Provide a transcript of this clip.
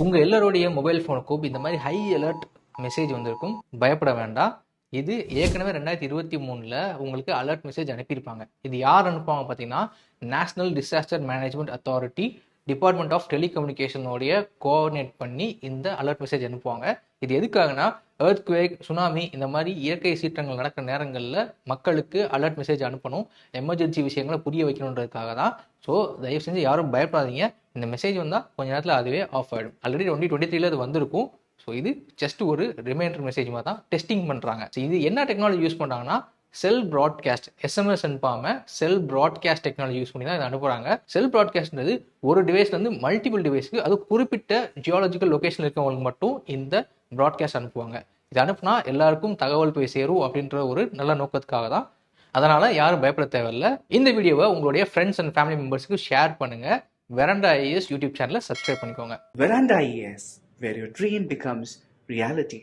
உங்கள் எல்லாருடைய மொபைல் ஃபோனுக்கும் இந்த மாதிரி ஹை அலர்ட் மெசேஜ் வந்திருக்கும். பயப்பட வேண்டாம். இது ஏற்கனவே 2023 உங்களுக்கு அலர்ட் மெசேஜ் அனுப்பியிருப்பாங்க. இது யார் அனுப்புவாங்க பார்த்தீங்கன்னா, National Disaster Management Authority Department of டெலிகம்யூனிகேஷனோடைய கோஆர்டினேட் பண்ணி இந்த அலர்ட் மெசேஜ் அனுப்புவாங்க. இது எதுக்காகனா, எர்த்குவேக், சுனாமி இந்த மாதிரி இயற்கை சீற்றங்கள் நடக்கிற நேரங்களில் மக்களுக்கு அலர்ட் மெசேஜ் அனுப்பணும், எமர்ஜென்சி விஷயங்களை புரிய வைக்கணுன்றதுக்காக தான். ஸோ தயவு செஞ்சு யாரும் பயப்படாதீங்க. இந்த மெசேஜ் வந்தால் கொஞ்ச நேரத்தில் அதுவே ஆஃப் ஆகிடும். ஆல்ரெடி 2023 அது வந்திருக்கும். ஸோ இது ஜஸ்ட் ஒரு ரிமைண்டர் மெசேஜ் மாதிரி தான் டெஸ்டிங் பண்ணுறாங்க. ஸோ இது என்ன டெக்னாலஜி யூஸ் பண்ணுறாங்கன்னா, செல் ப்ராட்காஸ்ட், எஸ்எம்எஸ் அனுப்பாமல் செல் ப்ராட்காஸ்ட் டெக்னாலஜி யூஸ் பண்ணி தான் இதை அனுப்புகிறாங்க. செல் ப்ராட்காஸ்ட்ன்றது ஒரு டிவைஸ்லேருந்து மல்டிபிள் டிவைஸ்க்கு, அது குறிப்பிட்ட ஜியாலஜிக்கல் லொகேஷன் இருக்கவங்களுக்கு மட்டும் இந்த ப்ராட்காஸ்ட் அனுப்புவாங்க. இது அனுப்புனா எல்லாருக்கும் தகவல் போய் சேரும் அப்படின்ற ஒரு நல்ல நோக்கத்துக்காக தான். அதனால யாரும் பயப்பட தேவையில்லை. இந்த வீடியோவை உங்களுடைய ஃப்ரெண்ட்ஸ் அண்ட் ஃபேமிலி மெம்பர்ஸ்க்கு ஷேர் பண்ணுங்க. வெராண்டா ஐஏஎஸ் யூடியூப் சேனலை சப்ஸ்கிரைப் பண்ணிக்கோங்க. Veranda IAS, where your dream becomes reality.